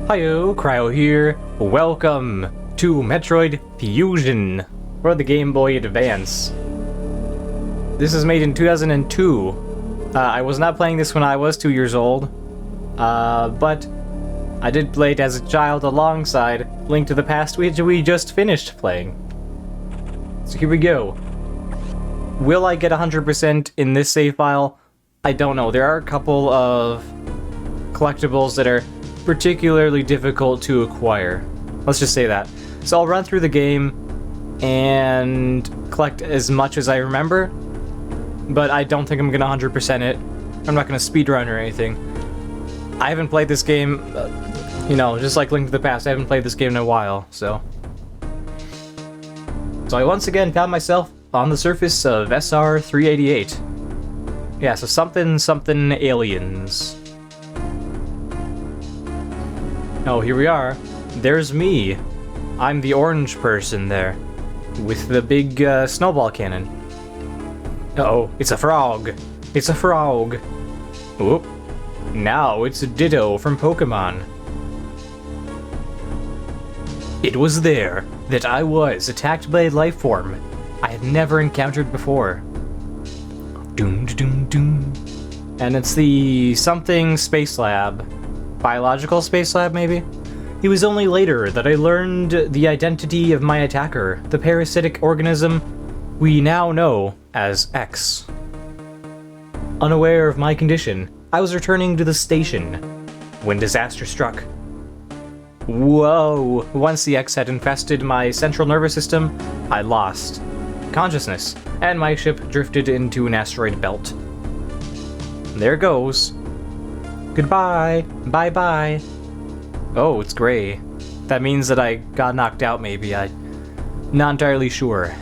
Hiyo, Cryo here. Welcome to Metroid Fusion for the Game Boy Advance. This is made in 2002. I was not playing this when I was 2 years old, but I did play it as a child alongside Link to the Past, which we just finished playing. So here we go. Will I get 100% in this save file? I don't know. There are a couple of collectibles that are particularly difficult to acquire. Let's just say that. So I'll run through the game and collect as much as I remember, but I don't think I'm gonna 100% it. I'm not gonna speedrun or anything. I haven't played this game, just like Link to the Past, I haven't played this game in a while, so. So I once again found myself on the surface of SR-388. Yeah, so something aliens. Oh, here we are. There's me. I'm the orange person there, with the big snowball cannon. Uh-oh, it's a frog. It's a frog. Oop. Now it's a Ditto from Pokemon. It was there that I was attacked by a life form I had never encountered before. Doom doom doom. And it's the something space lab. Biological space lab, maybe? It was only later that I learned the identity of my attacker, the parasitic organism we now know as X. Unaware of my condition, I was returning to the station when disaster struck. Whoa! Once the X had infested my central nervous system, I lost consciousness, and my ship drifted into an asteroid belt. There goes. Goodbye. Bye-bye. Oh, it's gray. That means that I got knocked out, maybe. I'm not entirely sure.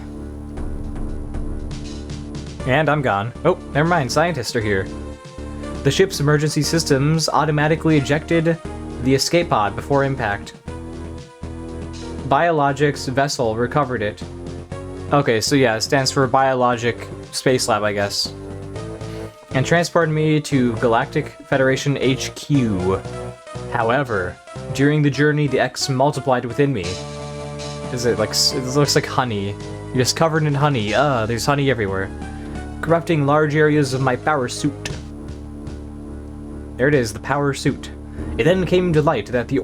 And I'm gone. Oh, never mind. Scientists are here. The ship's emergency systems automatically ejected the escape pod before impact. Biologics vessel recovered it. Okay, so yeah, it stands for Biologic Space Lab, I guess. And transported me to Galactic Federation HQ. However, during the journey, the X multiplied within me. It looks like honey. You're just covered in honey. There's honey everywhere. Corrupting large areas of my power suit. There it is, the power suit. It then came to light that the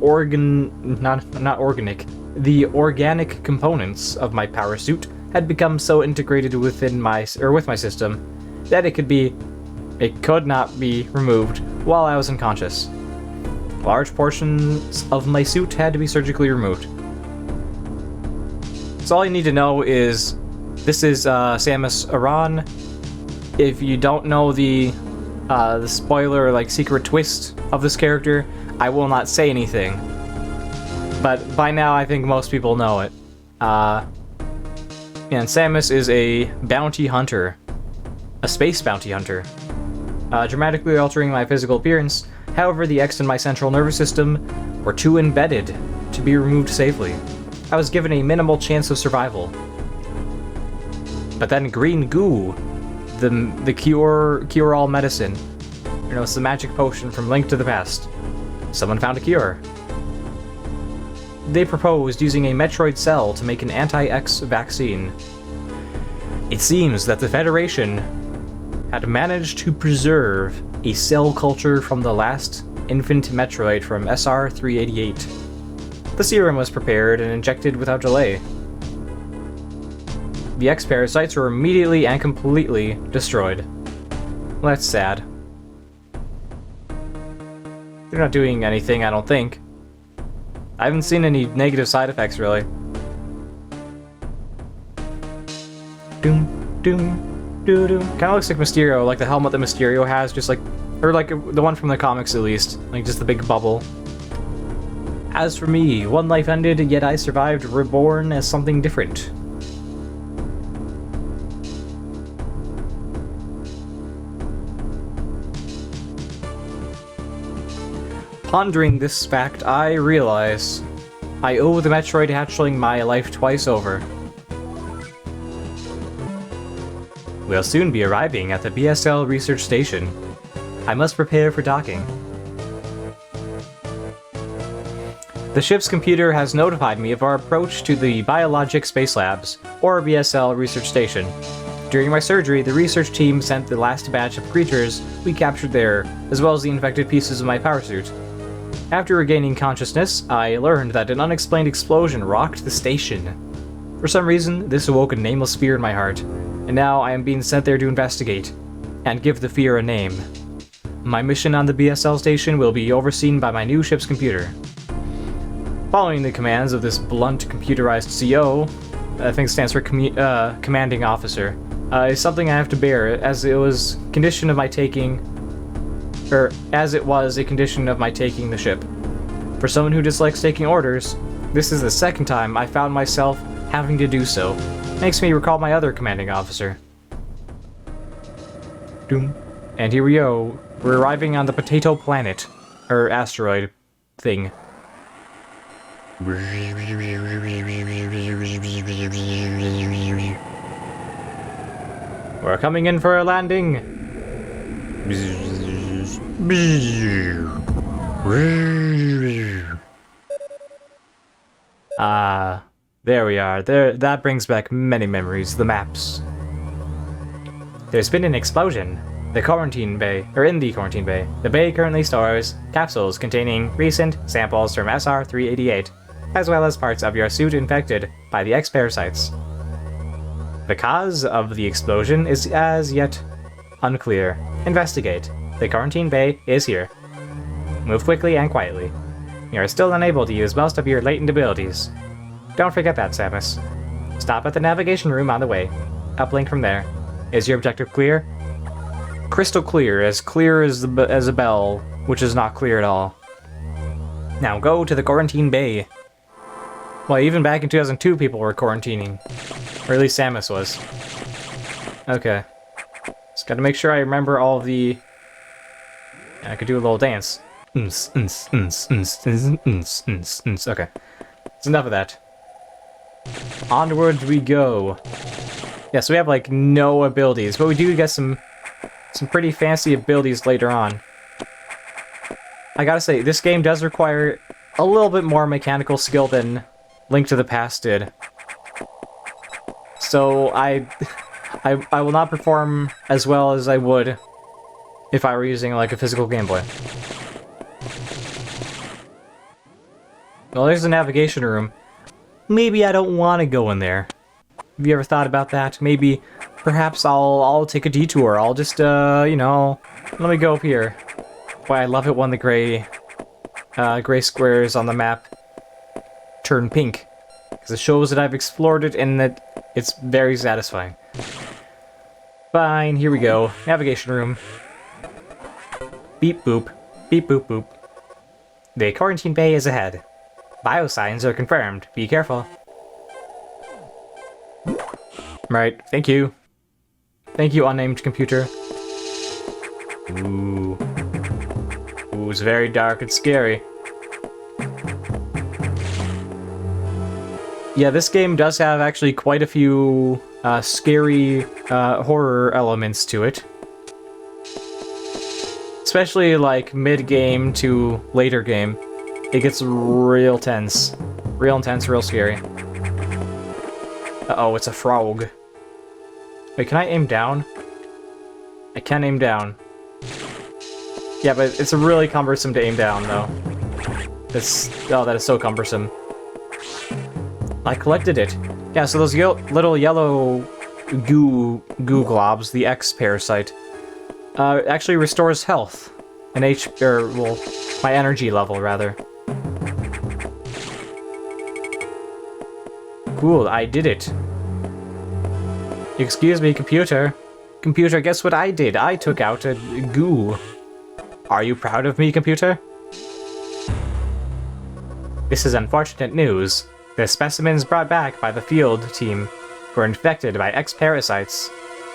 organic components of my power suit had become so integrated with my system that it could not be removed while I was unconscious. Large portions of my suit had to be surgically removed. So all you need to know is, this is Samus Aran. If you don't know the spoiler, secret twist of this character, I will not say anything. But by now, I think most people know it. And Samus is a bounty hunter. A space bounty hunter. Dramatically altering my physical appearance. However, the X in my central nervous system were too embedded to be removed safely. I was given a minimal chance of survival. But then green goo, the cure-all medicine. It's the magic potion from Link to the Past. Someone found a cure. They proposed using a Metroid cell to make an anti-X vaccine. It seems that the Federation had managed to preserve a cell culture from the last infant Metroid from SR-388. The serum was prepared and injected without delay. The X-parasites were immediately and completely destroyed. Well, that's sad. They're not doing anything, I don't think. I haven't seen any negative side effects, really. Doom, doom. Kinda looks like Mysterio, like the helmet that Mysterio has, or like the one from the comics at least, like just the big bubble. As for me, one life ended, yet I survived, reborn as something different. Pondering this fact, I realize I owe the Metroid hatchling my life twice over. We'll soon be arriving at the BSL research station. I must prepare for docking. The ship's computer has notified me of our approach to the Biologic Space Labs, or BSL Research Station. During my surgery, the research team sent the last batch of creatures we captured there, as well as the infected pieces of my power suit. After regaining consciousness, I learned that an unexplained explosion rocked the station. For some reason, this awoke a nameless fear in my heart, and now I am being sent there to investigate, and give the fear a name. My mission on the BSL station will be overseen by my new ship's computer. Following the commands of this blunt computerized CO, I think it stands for Commanding Officer, is something I have to bear, as it was a condition of my taking the ship. For someone who dislikes taking orders, this is the second time I found myself having to do so. Makes me recall my other commanding officer. Doom. And here we go. We're arriving on the Potato Planet, or asteroid thing. We're coming in for a landing. There we are. That brings back many memories. The maps. There's been an explosion. In the quarantine bay. The bay currently stores capsules containing recent samples from SR-388, as well as parts of your suit infected by the X-parasites. The cause of the explosion is as yet unclear. Investigate. The quarantine bay is here. Move quickly and quietly. You are still unable to use most of your latent abilities. Don't forget that, Samus. Stop at the navigation room on the way. Uplink from there. Is your objective clear? Crystal clear as a bell, which is not clear at all. Now go to the quarantine bay. Well, even back in 2002 people were quarantining. Or at least Samus was. Okay. Just gotta make sure I remember all of the... I could do a little dance. Okay. It's enough of that. Onwards we go. Yeah, so we have like no abilities, but we do get some pretty fancy abilities later on. I gotta say, this game does require a little bit more mechanical skill than Link to the Past did. So I will not perform as well as I would if I were using like a physical Game Boy. Well, there's the navigation room. Maybe I don't want to go in there. Have you ever thought about that? Maybe, perhaps I'll take a detour. I'll just, you know, let me go up here. Boy, I love it when the gray squares on the map turn pink. Because it shows that I've explored it and that it's very satisfying. Fine, here we go. Navigation room. Beep boop. Beep boop boop. The quarantine bay is ahead. Biosigns are confirmed. Be careful. Right, thank you. Thank you, unnamed computer. Ooh. Ooh, it's very dark and scary. Yeah, this game does have actually quite a few scary horror elements to it. Especially like mid-game to later game. It gets real tense. Real intense, real scary. Uh-oh, it's a frog. Wait, can I aim down? I can aim down. Yeah, but it's really cumbersome to aim down, though. Oh, that is so cumbersome. I collected it. Yeah, so those little yellow goo globs, the X-parasite, actually restores health. And my energy level, rather. Cool, I did it. Excuse me, computer. Computer, guess what I did? I took out a goo. Are you proud of me, computer? This is unfortunate news. The specimens brought back by the field team were infected by X-parasites.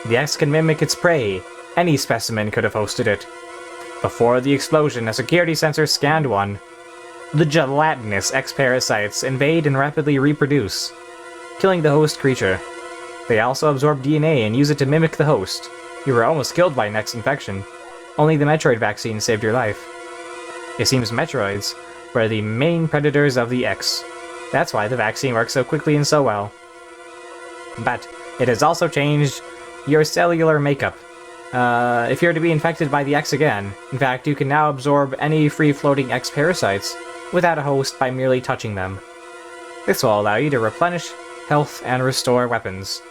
The X can mimic its prey. Any specimen could have hosted it. Before the explosion, a security sensor scanned one. The gelatinous X-parasites invade and rapidly reproduce, killing the host creature. They also absorb DNA and use it to mimic the host. You were almost killed by an X infection. Only the Metroid vaccine saved your life. It seems Metroids were the main predators of the X. That's why the vaccine works so quickly and so well. But it has also changed your cellular makeup. If you're to be infected by the X again, in fact, you can now absorb any free-floating X parasites without a host by merely touching them. This will allow you to replenish health and restore weapons.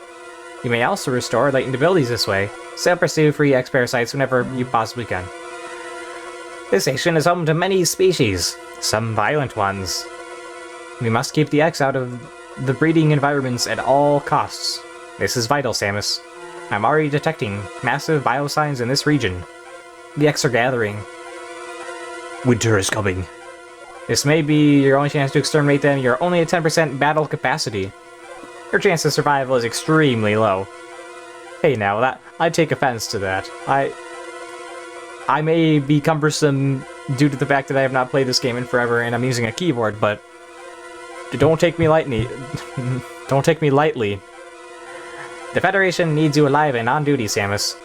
You may also restore latent abilities this way, so pursue free X parasites whenever you possibly can. This station is home to many species, some violent ones. We must keep the X out of the breeding environments at all costs. This is vital, Samus. I'm already detecting massive biosigns in this region. The X are gathering. Winter is coming. This may be your only chance to exterminate them. You're only at 10% battle capacity. Your chance of survival is extremely low. Hey now, I take offense to that. I may be cumbersome due to the fact that I have not played this game in forever and I'm using a keyboard, but don't take me lightly. Don't take me lightly. The Federation needs you alive and on duty, Samus.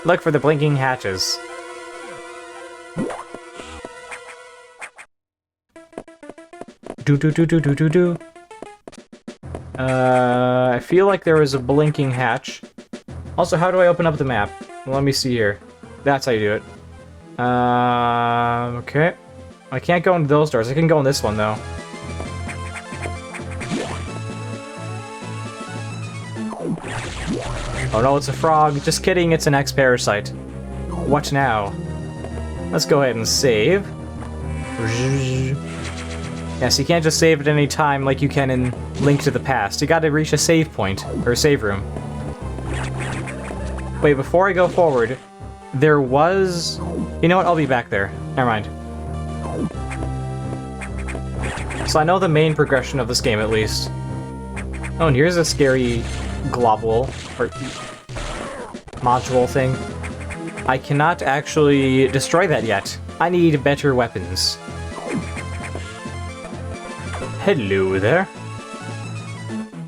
Look for the blinking hatches. Do. I feel like there was a blinking hatch. Also, how do I open up the map? Let me see here. That's how you do it. Okay. I can't go into those doors. I can go in this one, though. Oh no, it's a frog. Just kidding, it's an X-parasite. What now? Let's go ahead and save. Yes, you can't just save at any time like you can in Link to the Past. You gotta reach a save point, or a save room. Wait, before I go forward, there was... You know what, I'll be back there. Never mind. So I know the main progression of this game, at least. Oh, and here's a scary globule, or module thing. I cannot actually destroy that yet. I need better weapons. Hello there.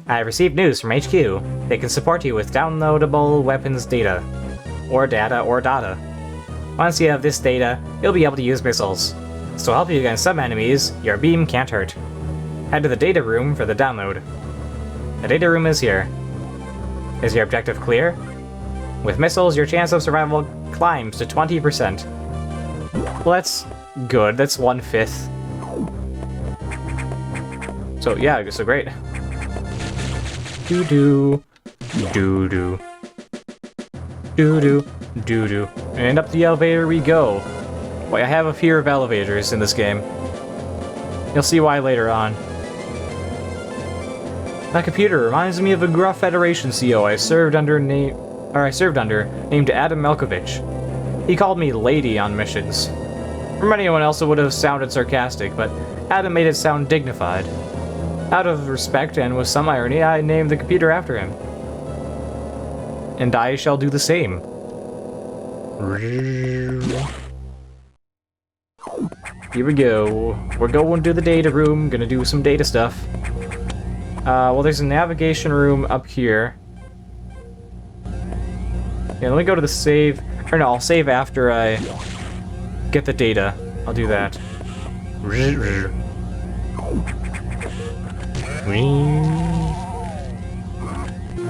I have received news from HQ. They can support you with downloadable weapons data. Or data. Once you have this data, you'll be able to use missiles. So to help you against some enemies, your beam can't hurt. Head to the data room for the download. The data room is here. Is your objective clear? With missiles, your chance of survival climbs to 20%. Well, that's good. That's 1/5. So yeah, so great. Doo-doo. Doo-doo. Doo-doo. Doo-doo. And up the elevator we go. Boy, I have a fear of elevators in this game. You'll see why later on. That computer reminds me of a gruff Federation CO I served under named Adam Melkovich. He called me Lady on missions. From anyone else it would have sounded sarcastic, but Adam made it sound dignified. Out of respect and with some irony, I named the computer after him. And I shall do the same. Here we go. We're going to the data room, gonna do some data stuff. Well, there's a navigation room up here. Yeah, let me go to the save. Or no, I'll save after I get the data. I'll do that.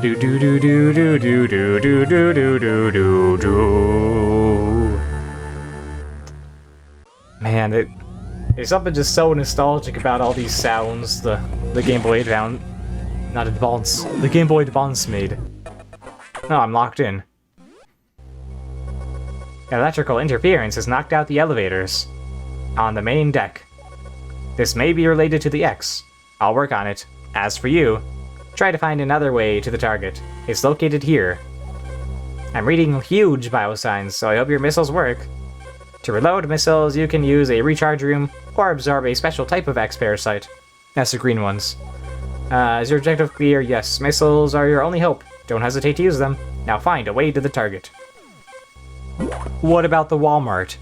Do do do do do do do do do do do do do. Man, there's something just so nostalgic about all these sounds the Game Boy Advance, not Advance, the Game Boy Advance made. No, I'm locked in. Electrical interference has knocked out the elevators on the main deck. This may be related to the X. I'll work on it. As for you, try to find another way to the target. It's located here. I'm reading huge biosigns, so I hope your missiles work. To reload missiles, you can use a recharge room or absorb a special type of X-parasite. That's the green ones. Is your objective clear? Yes, missiles are your only hope. Don't hesitate to use them. Now find a way to the target. What about the Walmart?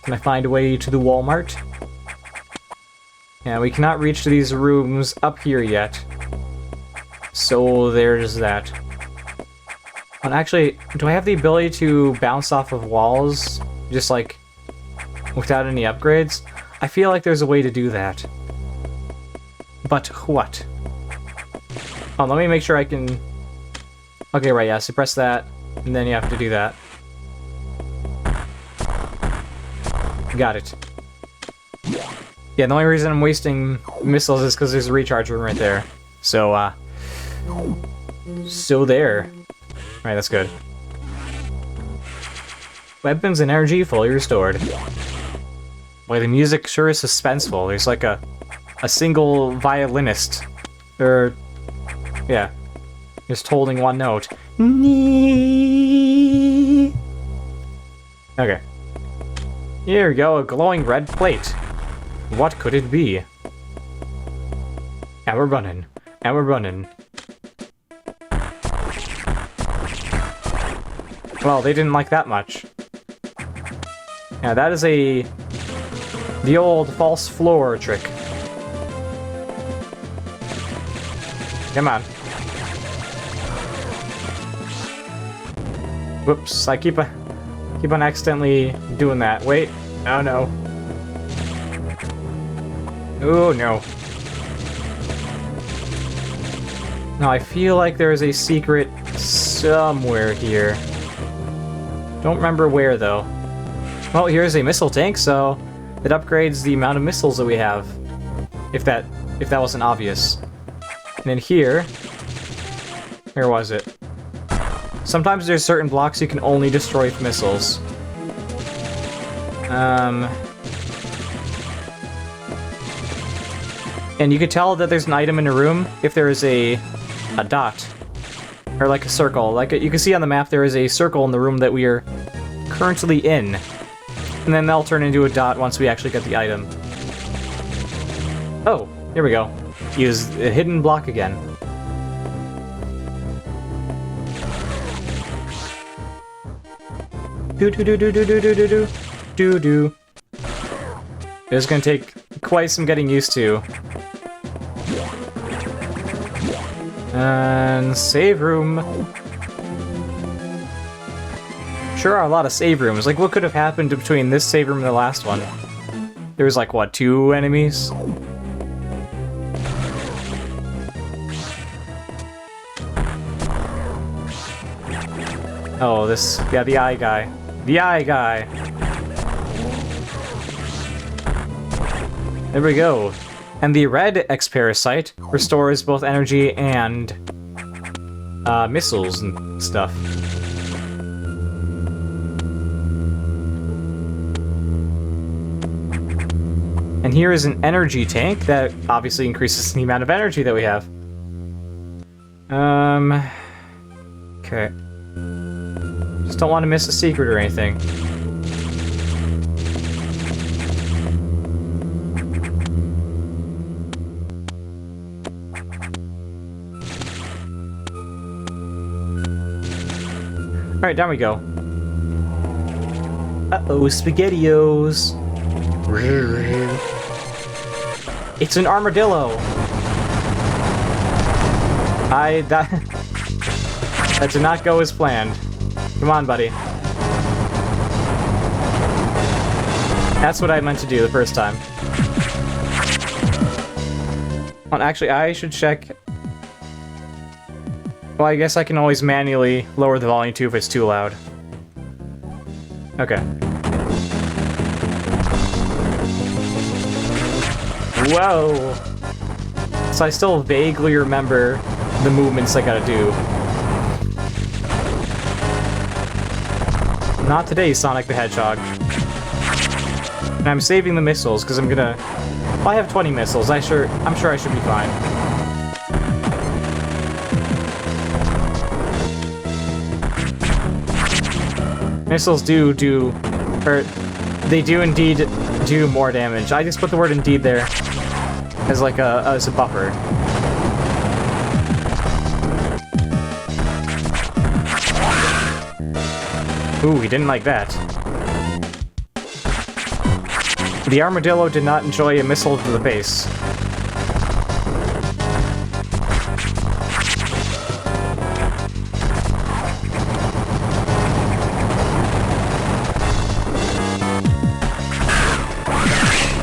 Can I find a way to the Walmart? Yeah, we cannot reach these rooms up here yet. So there's that. And actually, do I have the ability to bounce off of walls? Just like, without any upgrades? I feel like there's a way to do that. But what? Oh, let me make sure I can... Okay, right, yeah, suppress that, and then you have to do that. Got it. Yeah, the only reason I'm wasting missiles is because there's a recharge room right there. So, so there. Alright, that's good. Weapons and energy fully restored. Boy, the music sure is suspenseful. There's like a single violinist. Or, yeah. Just holding one note. Okay. Here we go, a glowing red plate. What could it be? And we're running. And we're running. Well, they didn't like that much. Yeah, that is the old false floor trick. Come on. Whoops, I keep on accidentally doing that. Wait. Oh no. Oh no. Now I feel like there is a secret somewhere here. Don't remember where though. Well, here's a missile tank, so it upgrades the amount of missiles that we have. If that wasn't obvious. And then here, where was it? Sometimes there's certain blocks you can only destroy with missiles. And you could tell that there's an item in a room if there is a dot. Or like a circle. Like you can see on the map there is a circle in the room that we are currently in. And then they'll turn into a dot once we actually get the item. Oh, here we go. Use a hidden block again. Do. It's gonna take quite some getting used to. And save room. Sure are a lot of save rooms. Like, what could have happened between this save room and the last one? There was like, what, 2 enemies? Oh, this... yeah, the eye guy. The eye guy! There we go. And the red X-Parasite restores both energy and missiles and stuff. And here is an energy tank that obviously increases the amount of energy that we have. Okay. Just don't want to miss a secret or anything. Alright, down we go. Uh-oh, SpaghettiOs. It's an armadillo! That did not go as planned. Come on, buddy. That's what I meant to do the first time. Well, actually, I should check... Well, I guess I can always manually lower the volume too if it's too loud. Okay. Whoa! So I still vaguely remember the movements I gotta do. Not today, Sonic the Hedgehog. And I'm saving the missiles, because I'm gonna... Well, I have 20 missiles. I'm sure I should be fine. Missiles they do indeed do more damage. I just put the word indeed there as like as a buffer. Ooh, he didn't like that. The Armadillo did not enjoy a missile to the face.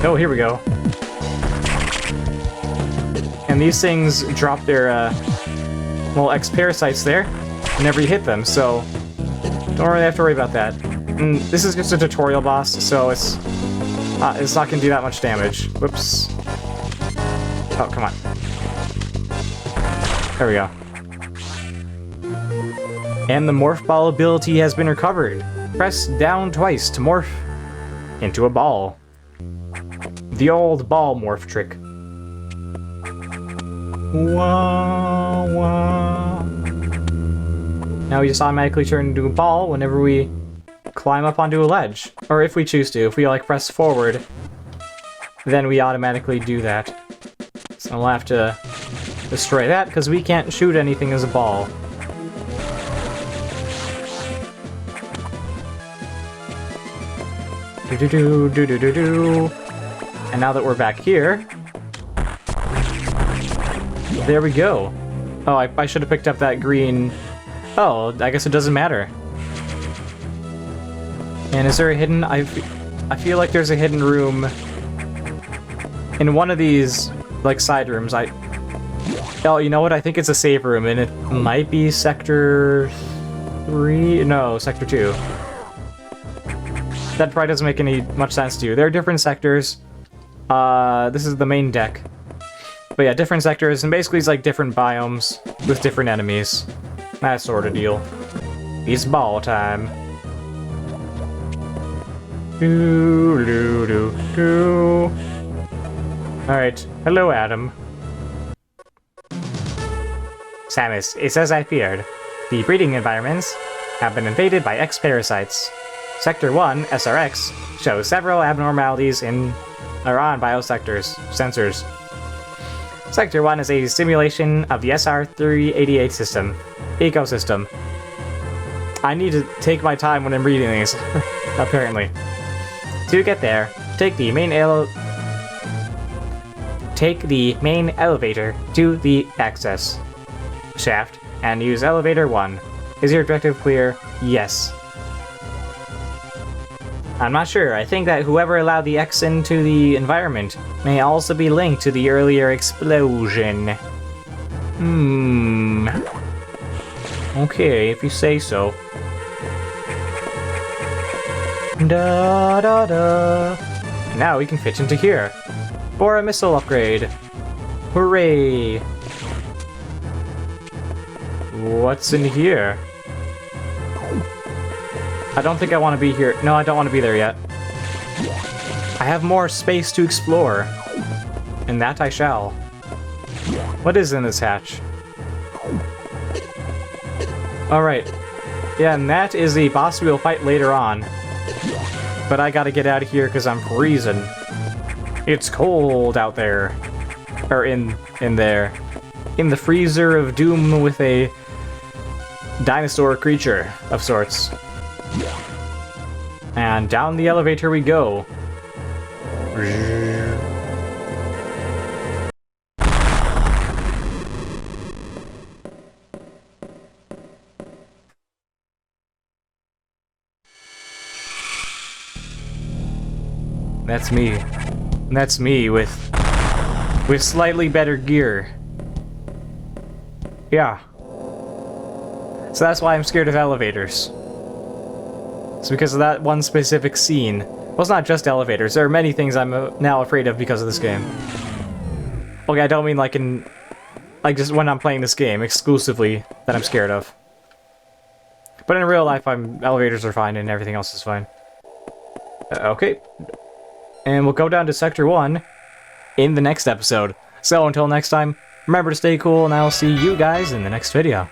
Oh, here we go. And these things drop their, well, X-parasites there whenever you hit them, so don't really have to worry about that. And this is just a tutorial boss, so it's not gonna do that much damage. Whoops. Oh, come on. There we go. And the morph ball ability has been recovered. Press down twice to morph into a ball. The old ball morph trick. Wah, wah. Now we just automatically turn into a ball whenever we climb up onto a ledge. Or if we choose to. If we like press forward, then we automatically do that. So we'll have to destroy that because we can't shoot anything as a ball. Do-do-do. And now that we're back here, there we go. Oh, I should have picked up that green. Oh, I guess it doesn't matter. And is there a hidden? I feel like there's a hidden room in one of these, like, side rooms. Oh, you know what? I think it's a save room, and it might be Sector 3? No, Sector 2. That probably doesn't make much sense to you. There are different sectors. This is the main deck. But yeah, different sectors, and basically it's like different biomes with different enemies. That sort of deal. It's ball time. Alright, hello Adam. Samus, it's as I feared. The breeding environments have been invaded by X-parasites. Sector 1, SRX, shows several abnormalities on biosectors sensors. Sector 1 is a simulation of the SR-388 ecosystem. I need to take my time when I'm reading these, apparently. To get there, take the main elevator to the access shaft and use elevator 1. Is your objective clear? Yes. I'm not sure. I think that whoever allowed the X into the environment may also be linked to the earlier explosion. Okay, if you say so. Da da da. Now we can fit into here. For a missile upgrade. Hooray! What's in here? I don't think I want to be here. No, I don't want to be there yet. I have more space to explore. And that I shall. What is in this hatch? Alright. Yeah, and that is a boss we'll fight later on. But I gotta get out of here because I'm freezing. It's cold out there. Or in there. In the freezer of doom with a dinosaur creature of sorts. And down the elevator we go. That's me. That's me with slightly better gear. Yeah. So that's why I'm scared of elevators. It's because of that one specific scene. Well, it's not just elevators. There are many things I'm now afraid of because of this game. Okay, I don't mean like just when I'm playing this game exclusively that I'm scared of. But in real life, elevators are fine and everything else is fine. Okay. And we'll go down to Sector 1 in the next episode. So until next time, remember to stay cool, and I will see you guys in the next video.